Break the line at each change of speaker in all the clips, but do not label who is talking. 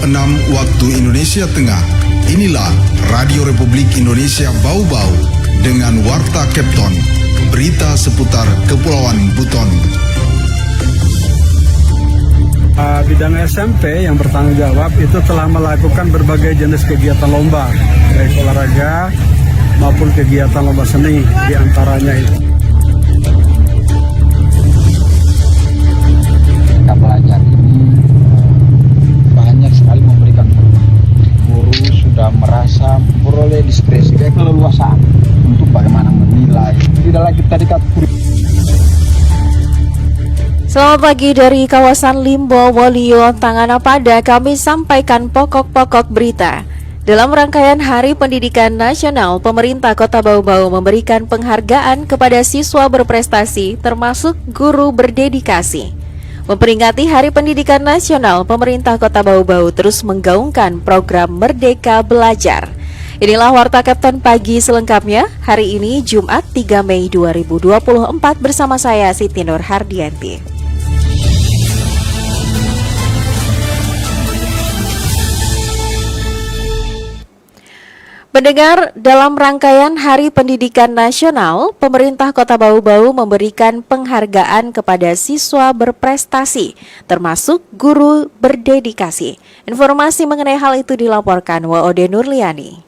waktu Indonesia Tengah. Inilah Radio Republik Indonesia Bau-Bau dengan Warta Kepton, berita seputar Kepulauan Buton.
Bidang SMP yang bertanggung jawab itu telah melakukan berbagai jenis kegiatan lomba, baik olahraga maupun kegiatan lomba seni, diantaranya itu.
Kita belajar ini banyak sekali memberikan guru sudah merasa memperoleh diskresi kayak keleluasaan untuk bagaimana menilai, tidak lagi tadi
Selamat pagi dari kawasan Limbo, Wolio, Tangana Pada. Kami sampaikan pokok-pokok berita. Dalam rangkaian Hari Pendidikan Nasional, pemerintah Kota Bau-Bau memberikan penghargaan kepada siswa berprestasi, termasuk guru berdedikasi. Memperingati Hari Pendidikan Nasional, pemerintah Kota Bau-Bau terus menggaungkan program Merdeka Belajar. Inilah Warta Kapten Pagi selengkapnya, hari ini Jumat 3 Mei 2024 bersama saya Siti Nur Hardianti. Pendengar, dalam rangkaian Hari Pendidikan Nasional, pemerintah Kota Bau-Bau memberikan penghargaan kepada siswa berprestasi, termasuk guru berdedikasi. Informasi mengenai hal itu dilaporkan Waode Nurliani.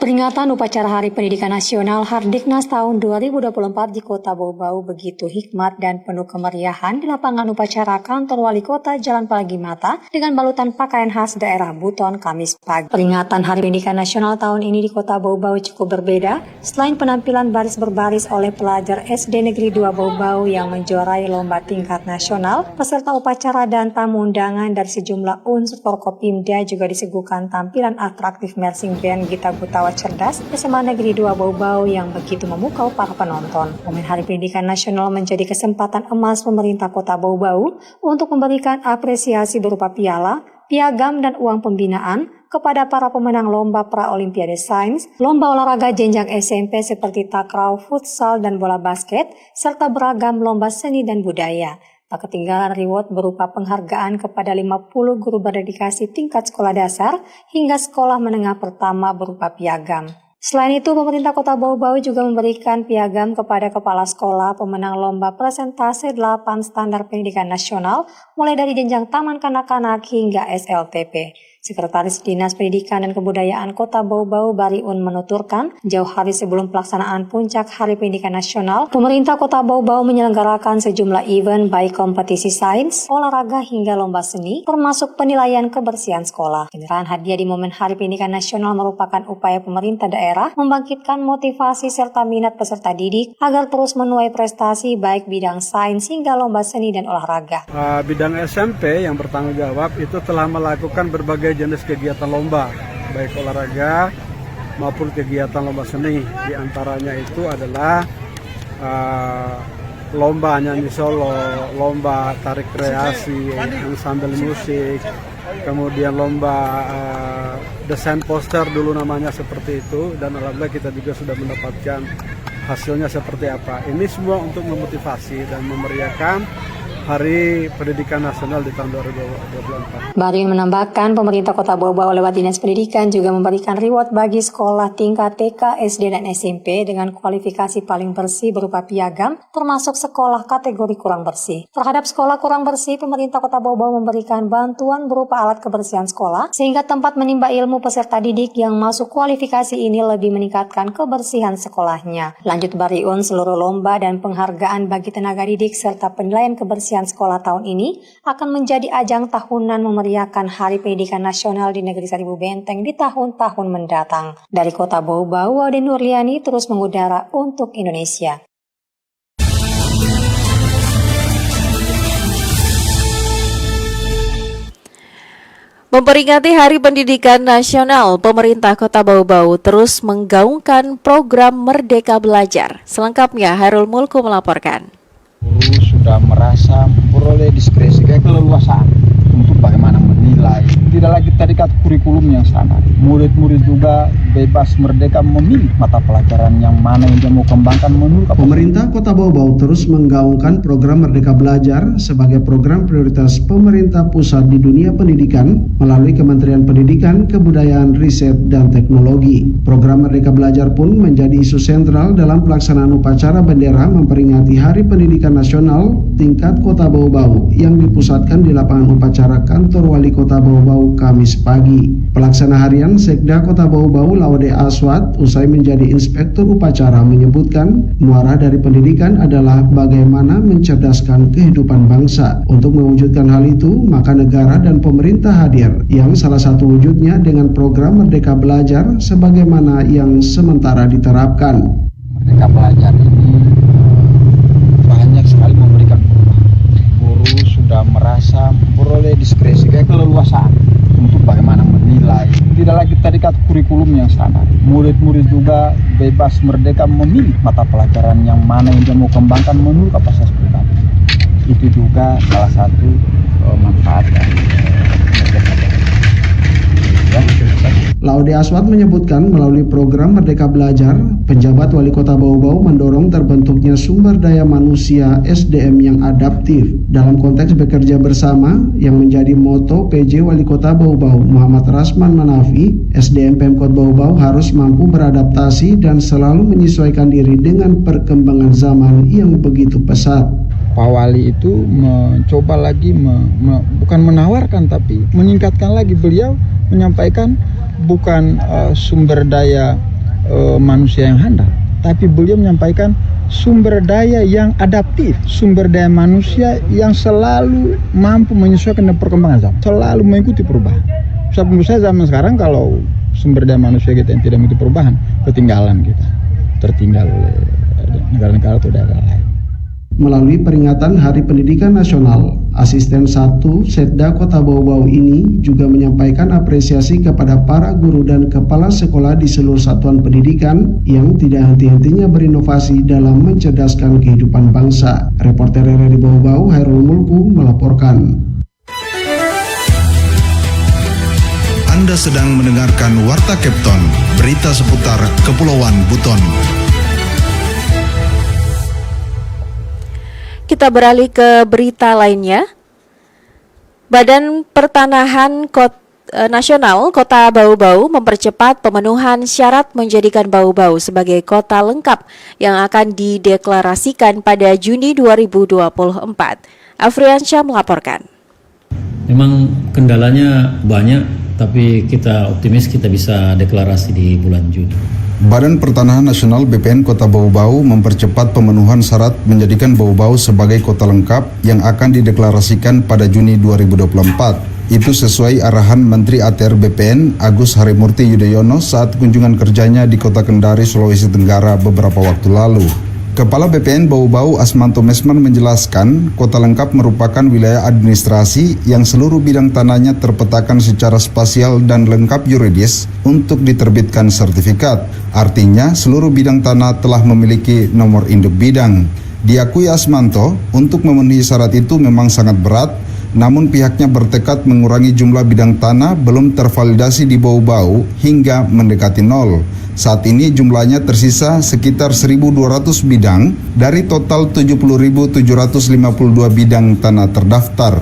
Peringatan upacara Hari Pendidikan Nasional Hardiknas tahun 2024 di Kota Bau-Bau begitu hikmat dan penuh kemeriahan di lapangan upacara kantor Wali Kota Jalan Palagi Mata dengan balutan pakaian khas daerah Buton Kamis pagi. Peringatan Hari Pendidikan Nasional tahun ini di Kota Bau-Bau cukup berbeda. Selain penampilan baris berbaris oleh pelajar SD Negeri 2 Bau-Bau yang menjuarai lomba tingkat nasional, peserta upacara dan tamu undangan dari sejumlah unsur Forkopimda juga disuguhkan tampilan atraktif marching band Gita Gutawa Cerdas SMA Negeri 2 Bau-Bau yang begitu memukau para penonton. Momen Hari Pendidikan Nasional menjadi kesempatan emas pemerintah Kota Bau-Bau untuk memberikan apresiasi berupa piala, piagam dan uang pembinaan kepada para pemenang lomba pra-olimpiade sains, lomba olahraga jenjang SMP seperti takraw, futsal dan bola basket, serta beragam lomba seni dan budaya. Tak ketinggalan reward berupa penghargaan kepada 50 guru berdedikasi tingkat sekolah dasar hingga sekolah menengah pertama berupa piagam. Selain itu, pemerintah Kota Bau-Bau juga memberikan piagam kepada kepala sekolah pemenang lomba presentase 8 standar pendidikan nasional mulai dari jenjang taman kanak-kanak hingga SLTP. Sekretaris Dinas Pendidikan dan Kebudayaan Kota Bau-Bau Bariun menuturkan, jauh hari sebelum pelaksanaan puncak Hari Pendidikan Nasional, pemerintah Kota Bau-Bau menyelenggarakan sejumlah event baik kompetisi sains, olahraga hingga lomba seni, termasuk penilaian kebersihan sekolah. Penyerahan hadiah di momen Hari Pendidikan Nasional merupakan upaya pemerintah daerah membangkitkan motivasi serta minat peserta didik agar terus menuai prestasi baik bidang sains hingga lomba seni dan olahraga.
Bidang SMP yang bertanggung jawab itu telah melakukan berbagai jenis kegiatan lomba, baik olahraga maupun kegiatan lomba seni. Di antaranya itu adalah lomba nyanyi solo, lomba tarik kreasi, sambil musik, kemudian lomba desain poster dulu namanya seperti itu, dan alhamdulillah kita juga sudah mendapatkan hasilnya seperti apa. Ini semua untuk memotivasi dan memeriahkan Hari Pendidikan Nasional di tahun 2024.
Bariun menambahkan, pemerintah Kota Bau-Bau lewat Dinas Pendidikan juga memberikan reward bagi sekolah tingkat TK, SD, dan SMP dengan kualifikasi paling bersih berupa piagam, termasuk sekolah kategori kurang bersih. Terhadap sekolah kurang bersih, pemerintah Kota Bau-Bau memberikan bantuan berupa alat kebersihan sekolah, sehingga tempat menimba ilmu peserta didik yang masuk kualifikasi ini lebih meningkatkan kebersihan sekolahnya. Lanjut Bariun, seluruh lomba dan penghargaan bagi tenaga didik serta penilaian kebersihan sekolah tahun ini akan menjadi ajang tahunan memeriahkan Hari Pendidikan Nasional di Negeri Seribu Benteng di tahun-tahun mendatang. Dari Kota Bau-Bau, Waode Nurliani terus mengudara untuk Indonesia.
Memperingati Hari Pendidikan Nasional, pemerintah Kota Bau-Bau terus menggaungkan program Merdeka Belajar. Selengkapnya Hairul Mulku melaporkan.
Guru sudah merasa memperoleh diskresi kayak keleluasaan untuk bagaimana menilai, tidak lagi terikat kurikulum yang standar. Murid-murid juga bebas merdeka memilih mata pelajaran yang mana yang dia mau kembangkan menurut
Pemerintah Kota Bau-Bau terus menggaungkan program Merdeka Belajar sebagai program prioritas pemerintah pusat di dunia pendidikan melalui Kementerian Pendidikan, Kebudayaan, Riset, dan Teknologi. Program Merdeka Belajar pun menjadi isu sentral dalam pelaksanaan upacara bendera memperingati Hari Pendidikan Nasional tingkat Kota Bau-Bau yang dipusatkan di lapangan upacara kantor Wali Kota Bau-Bau Kamis pagi. Pelaksana harian Sekda Kota Bau-Bau Laude Aswad usai menjadi inspektur upacara menyebutkan muara dari pendidikan adalah bagaimana mencerdaskan kehidupan bangsa. Untuk mewujudkan hal itu, maka negara dan pemerintah hadir yang salah satu wujudnya dengan program Merdeka Belajar sebagaimana yang sementara diterapkan.
Merdeka Belajar ini banyak sekali memberikan perubahan. Guru sudah merasa memperoleh diskresi, keleluasaan untuk bagaimana menilai. Tidak lagi terikat kurikulum yang standar. Murid-murid juga bebas merdeka memilih mata pelajaran yang mana yang dia mau kembangkan menurut kapasitas pribadi. Itu juga salah satu manfaat dari Merdeka Belajar.
Laude Aswad menyebutkan melalui program Merdeka Belajar, penjabat Wali Kota Bau-Bau mendorong terbentuknya sumber daya manusia SDM yang adaptif dalam konteks bekerja bersama yang menjadi moto PJ Wali Kota Bau-Bau Muhammad Rasman Manafi. SDM Pemkot Bau-Bau harus mampu beradaptasi dan selalu menyesuaikan diri dengan perkembangan zaman yang begitu pesat.
Pak Wali itu mencoba lagi bukan menawarkan tapi meningkatkan lagi. Beliau menyampaikan bukan sumber daya manusia yang handal, tapi beliau menyampaikan sumber daya yang adaptif, sumber daya manusia yang selalu mampu menyesuaikan dengan perkembangan zaman, selalu mengikuti perubahan. Menurut saya zaman sekarang kalau sumber daya manusia kita yang tidak mengikuti perubahan, ketinggalan kita, tertinggal oleh negara-negara atau daerah lain.
Melalui peringatan Hari Pendidikan Nasional, Asisten 1 Setda Kota Bau-Bau ini juga menyampaikan apresiasi kepada para guru dan kepala sekolah di seluruh satuan pendidikan yang tidak henti-hentinya berinovasi dalam mencerdaskan kehidupan bangsa. Reporter RRI Bau-Bau, Hairul Mulku melaporkan.
Anda sedang mendengarkan Warta Kepton, berita seputar Kepulauan Buton.
Kita beralih ke berita lainnya. Badan Pertanahan Nasional Kota Bau-Bau mempercepat pemenuhan syarat menjadikan Bau-Bau sebagai kota lengkap yang akan dideklarasikan pada Juni 2024. Afriansyah melaporkan.
Memang kendalanya banyak, tapi kita optimis kita bisa deklarasi di bulan Juni.
Badan Pertanahan Nasional BPN Kota Bau-Bau mempercepat pemenuhan syarat menjadikan Bau-Bau sebagai kota lengkap yang akan dideklarasikan pada Juni 2024. Itu sesuai arahan Menteri ATR BPN Agus Harimurti Yudhoyono saat kunjungan kerjanya di Kota Kendari, Sulawesi Tenggara beberapa waktu lalu. Kepala BPN Bau-Bau Asmanto Mesman menjelaskan, kota lengkap merupakan wilayah administrasi yang seluruh bidang tanahnya terpetakan secara spasial dan lengkap yuridis untuk diterbitkan sertifikat. Artinya, seluruh bidang tanah telah memiliki nomor induk bidang. Diakui Asmanto, untuk memenuhi syarat itu memang sangat berat, namun pihaknya bertekad mengurangi jumlah bidang tanah belum tervalidasi di Bau-Bau hingga mendekati nol. Saat ini jumlahnya tersisa sekitar 1.200 bidang dari total 70.752 bidang tanah terdaftar.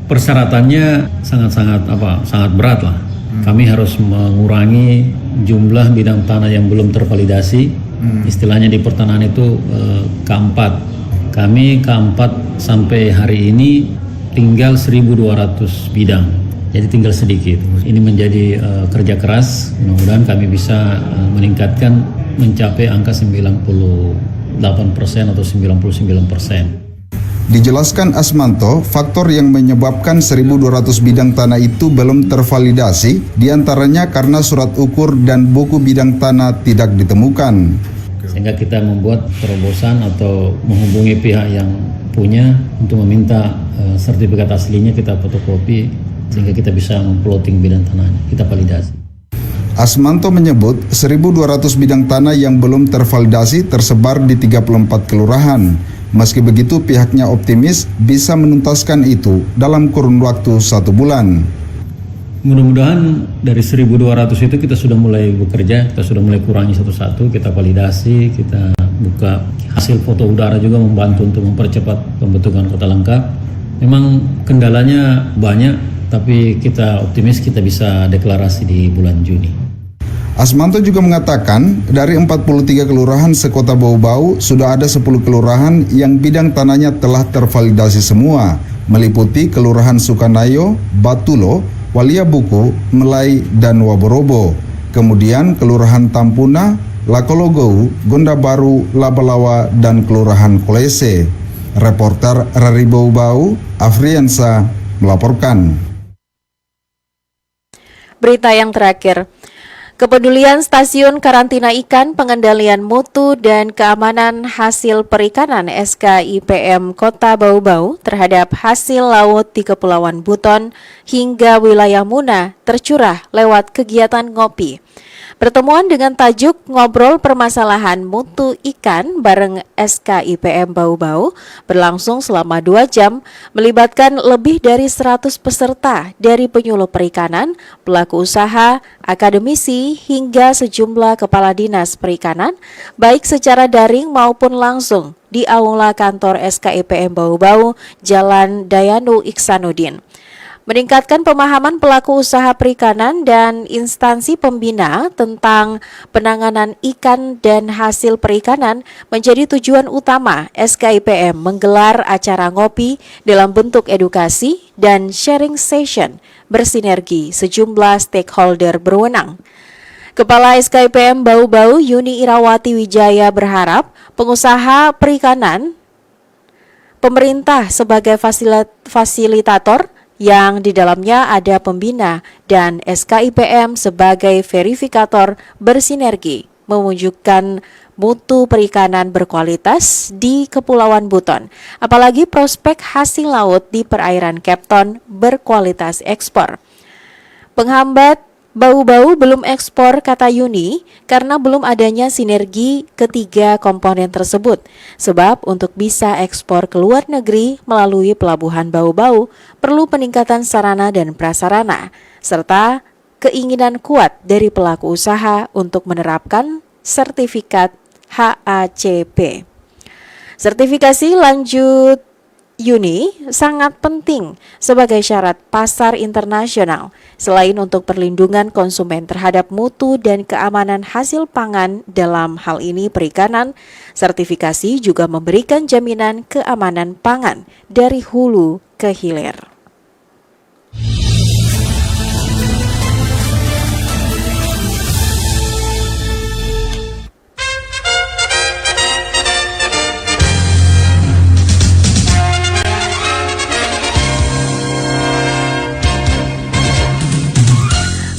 Persyaratannya sangat berat lah. Kami harus mengurangi jumlah bidang tanah yang belum tervalidasi. Istilahnya di pertanahan itu K4. Kami K4 sampai hari ini tinggal 1.200 bidang. Jadi tinggal sedikit. Ini menjadi kerja keras. Mudah-mudahan kami bisa meningkatkan mencapai angka 98% atau 99%.
Dijelaskan Asmanto, faktor yang menyebabkan 1.200 bidang tanah itu belum tervalidasi, diantaranya karena surat ukur dan buku bidang tanah tidak ditemukan.
Sehingga kita membuat terobosan atau menghubungi pihak yang punya untuk meminta sertifikat aslinya kita fotokopi, sehingga kita bisa memploting bidang tanahnya, kita validasi.
Asmanto menyebut 1.200 bidang tanah yang belum tervalidasi tersebar di 34 kelurahan. Meski begitu, pihaknya optimis bisa menuntaskan itu dalam kurun waktu 1 bulan.
Mudah-mudahan dari 1.200 itu kita sudah mulai bekerja, kita sudah mulai kurangi satu-satu, kita validasi, kita buka hasil foto udara juga membantu untuk mempercepat pembentukan kota lengkap. Memang kendalanya banyak, tapi kita optimis kita bisa deklarasi di bulan Juni.
Asmanto juga mengatakan dari 43 kelurahan sekota Bau-Bau sudah ada 10 kelurahan yang bidang tanahnya telah tervalidasi semua, meliputi Kelurahan Sukanayo, Batulo, Walia Buku, Melai, dan Waborobo. Kemudian Kelurahan Tampuna, Lakologou, Gonda Baru, Labalawa, dan Kelurahan Kolese. Reporter Rari Bau-Bau, Afriansa, melaporkan.
Berita yang terakhir. Kepedulian Stasiun Karantina Ikan Pengendalian Mutu dan Keamanan Hasil Perikanan SKIPM Kota Bau-Bau terhadap hasil laut di Kepulauan Buton hingga wilayah Muna tercurah lewat kegiatan ngopi. Pertemuan dengan tajuk Ngobrol Permasalahan Mutu Ikan bareng SKIPM Bau-Bau berlangsung selama 2 jam, melibatkan lebih dari 100 peserta dari penyuluh perikanan, pelaku usaha, akademisi, hingga sejumlah kepala dinas perikanan, baik secara daring maupun langsung di aula kantor SKIPM Bau-Bau, Jalan Dayanu Iksanuddin. Meningkatkan pemahaman pelaku usaha perikanan dan instansi pembina tentang penanganan ikan dan hasil perikanan menjadi tujuan utama SKIPM menggelar acara ngopi dalam bentuk edukasi dan sharing session bersinergi sejumlah stakeholder berwenang. Kepala SKIPM Bau-Bau Yuni Irawati Wijaya berharap pengusaha perikanan, pemerintah sebagai fasilitator yang di dalamnya ada pembina dan SKIPM sebagai verifikator bersinergi mewujudkan mutu perikanan berkualitas di Kepulauan Buton, apalagi prospek hasil laut di perairan Kepton berkualitas ekspor. Penghambat Bau-Bau belum ekspor, kata Yuni, karena belum adanya sinergi ketiga komponen tersebut. Sebab untuk bisa ekspor ke luar negeri melalui pelabuhan Bau-Bau perlu peningkatan sarana dan prasarana, serta keinginan kuat dari pelaku usaha untuk menerapkan sertifikat HACP. Sertifikasi lanjut Yuni sangat penting sebagai syarat pasar internasional, selain untuk perlindungan konsumen terhadap mutu dan keamanan hasil pangan dalam hal ini perikanan. Sertifikasi juga memberikan jaminan keamanan pangan dari hulu ke hilir.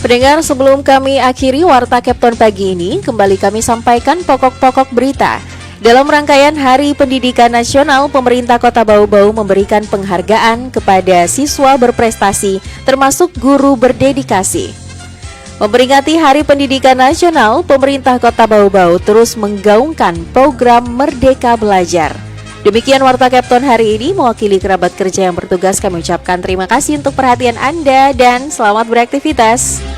Pendengar, sebelum kami akhiri Warta Kepton pagi ini, kembali kami sampaikan pokok-pokok berita. Dalam rangkaian Hari Pendidikan Nasional, pemerintah Kota Bau-Bau memberikan penghargaan kepada siswa berprestasi, termasuk guru berdedikasi. Memperingati Hari Pendidikan Nasional, pemerintah Kota Bau-Bau terus menggaungkan program Merdeka Belajar. Demikian Warta Kepton hari ini. Mewakili kerabat kerja yang bertugas, kami ucapkan terima kasih untuk perhatian Anda dan selamat beraktivitas.